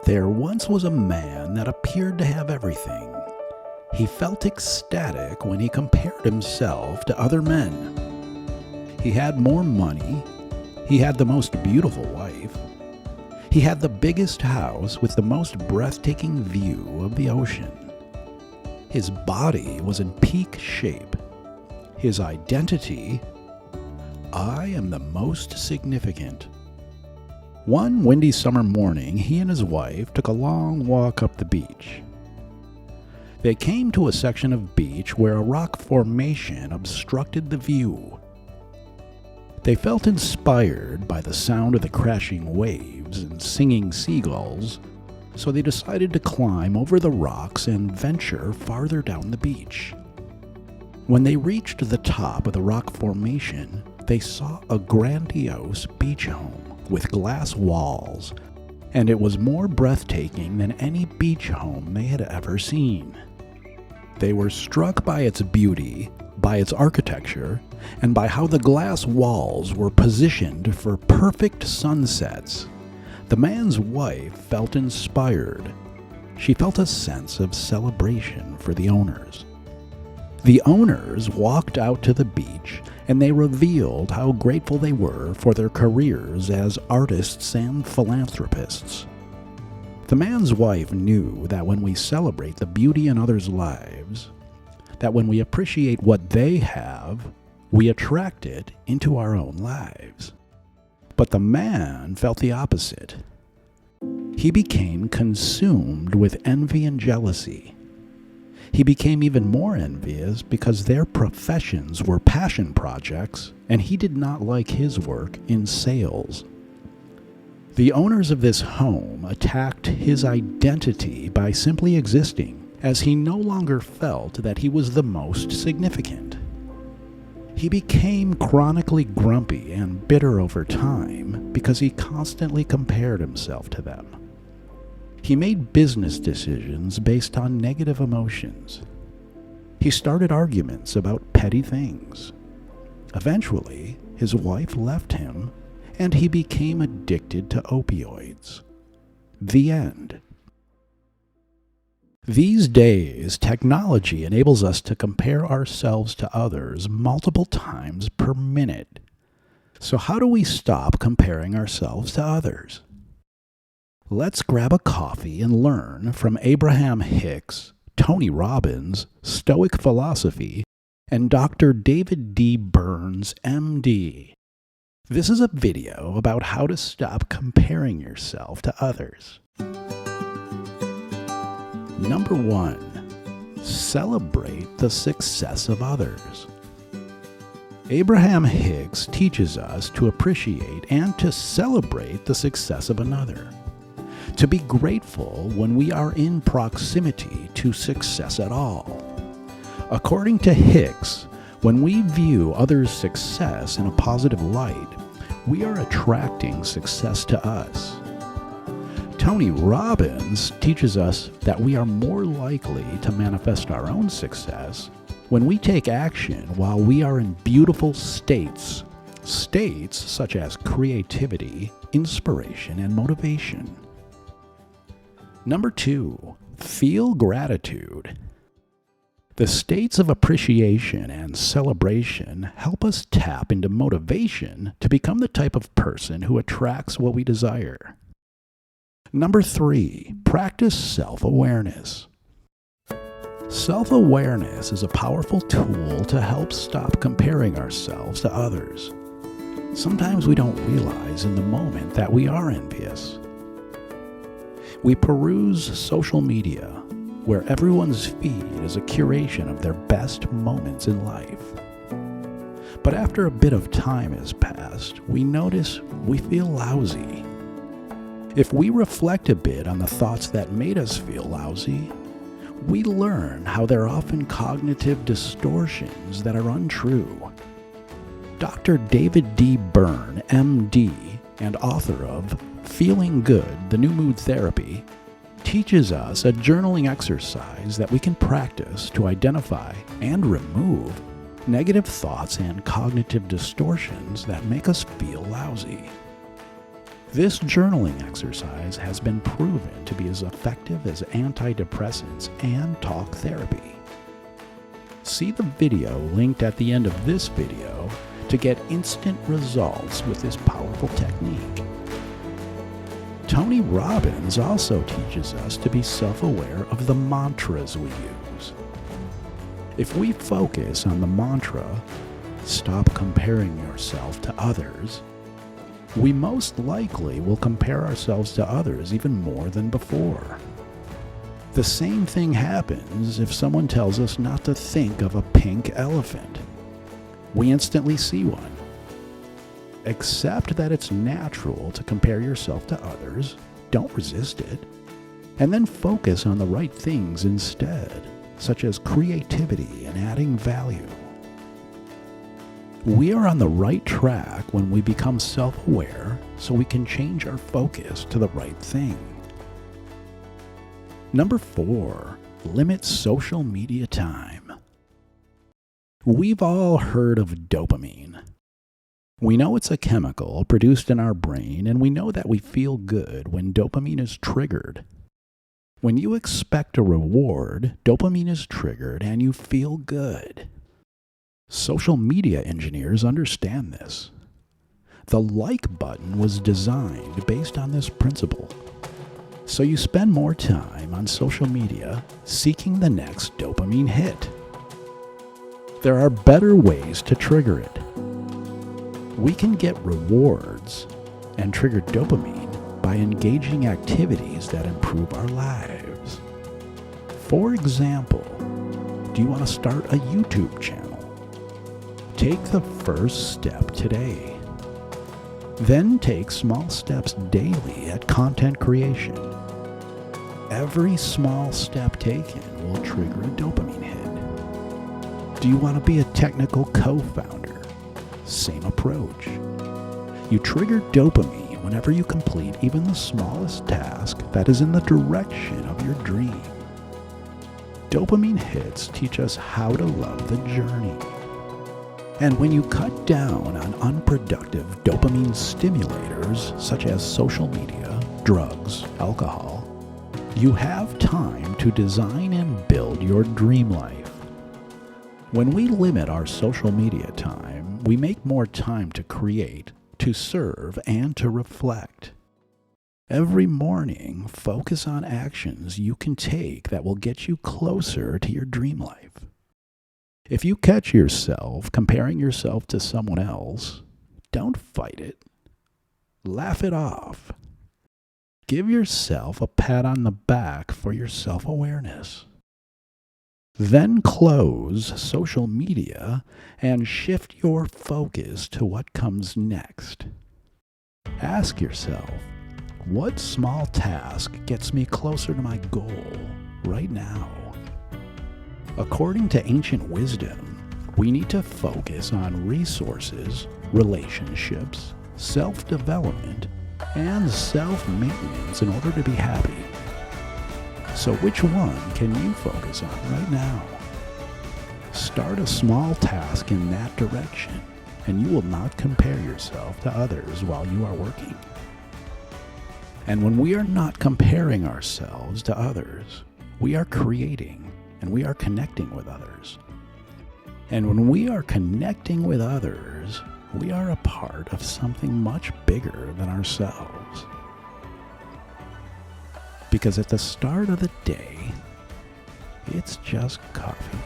There once was a man that appeared to have everything. He felt ecstatic when he compared himself to other men. He had more money. He had the most beautiful wife. He had the biggest house with the most breathtaking view of the ocean. His body was in peak shape. His identity, I am the most significant. One windy summer morning, he and his wife took a long walk up the beach. They came to a section of beach where a rock formation obstructed the view. They felt inspired by the sound of the crashing waves and singing seagulls, so they decided to climb over the rocks and venture farther down the beach. When they reached the top of the rock formation, they saw a grandiose beach home with glass walls, and it was more breathtaking than any beach home they had ever seen. They were struck by its beauty, by its architecture, and by how the glass walls were positioned for perfect sunsets. The man's wife felt inspired. She felt a sense of celebration for the owners. The owners walked out to the beach, and they revealed how grateful they were for their careers as artists and philanthropists. The man's wife knew that when we celebrate the beauty in others' lives, that when we appreciate what they have, we attract it into our own lives. But the man felt the opposite. He became consumed with envy and jealousy. He became even more envious because their professions were passion projects, and he did not like his work in sales. The owners of this home attacked his identity by simply existing, as he no longer felt that he was the most significant. He became chronically grumpy and bitter over time because he constantly compared himself to them. He made business decisions based on negative emotions. He started arguments about petty things. Eventually, his wife left him, and he became addicted to opioids. The end. These days, technology enables us to compare ourselves to others multiple times per minute. So how do we stop comparing ourselves to others? Let's grab a coffee and learn from Abraham Hicks, Tony Robbins, Stoic Philosophy, and Dr. David D. Burns, MD. This is a video about how to stop comparing yourself to others. Number 1. Celebrate the success of others. Abraham Hicks teaches us to appreciate and to celebrate the success of another. To be grateful when we are in proximity to success at all. According to Hicks, when we view others' success in a positive light, we are attracting success to us. Tony Robbins teaches us that we are more likely to manifest our own success when we take action while we are in beautiful states such as creativity, inspiration, and motivation. Number 2, feel gratitude. The states of appreciation and celebration help us tap into motivation to become the type of person who attracts what we desire. Number 3, practice self-awareness. Self-awareness is a powerful tool to help stop comparing ourselves to others. Sometimes we don't realize in the moment that we are envious. We peruse social media, where everyone's feed is a curation of their best moments in life. But after a bit of time has passed, we notice we feel lousy. If we reflect a bit on the thoughts that made us feel lousy, we learn how they're often cognitive distortions that are untrue. Dr. David D. Byrne, MD, and author of Feeling Good, The New Mood Therapy, teaches us a journaling exercise that we can practice to identify and remove negative thoughts and cognitive distortions that make us feel lousy. This journaling exercise has been proven to be as effective as antidepressants and talk therapy. See the video linked at the end of this video to get instant results with this powerful technique. Tony Robbins also teaches us to be self-aware of the mantras we use. If we focus on the mantra, "Stop comparing yourself to others," we most likely will compare ourselves to others even more than before. The same thing happens if someone tells us not to think of a pink elephant. We instantly see one. Accept that it's natural to compare yourself to others, don't resist it, and then focus on the right things instead, such as creativity and adding value. We are on the right track when we become self-aware so we can change our focus to the right thing. Number 4, limit social media time. We've all heard of dopamine. We know it's a chemical produced in our brain, and we know that we feel good when dopamine is triggered. When you expect a reward, dopamine is triggered and you feel good. Social media engineers understand this. The like button was designed based on this principle. So you spend more time on social media seeking the next dopamine hit. There are better ways to trigger it. We can get rewards and trigger dopamine by engaging activities that improve our lives. For example, do you want to start a YouTube channel? Take the first step today. Then take small steps daily at content creation. Every small step taken will trigger a dopamine hit. Do you want to be a technical co-founder? Same approach. You trigger dopamine whenever you complete even the smallest task that is in the direction of your dream. Dopamine hits teach us how to love the journey. And when you cut down on unproductive dopamine stimulators such as social media, drugs, alcohol, you have time to design and build your dream life. When we limit our social media time, we make more time to create, to serve, and to reflect. Every morning, focus on actions you can take that will get you closer to your dream life. If you catch yourself comparing yourself to someone else, don't fight it. Laugh it off. Give yourself a pat on the back for your self-awareness. Then close social media and shift your focus to what comes next. Ask yourself, what small task gets me closer to my goal right now? According to ancient wisdom, we need to focus on resources, relationships, self-development, and self-maintenance in order to be happy. So which one can you focus on right now? Start a small task in that direction, and you will not compare yourself to others while you are working. And when we are not comparing ourselves to others, we are creating and we are connecting with others. And when we are connecting with others, we are a part of something much bigger than ourselves. Because at the start of the day, it's just coffee.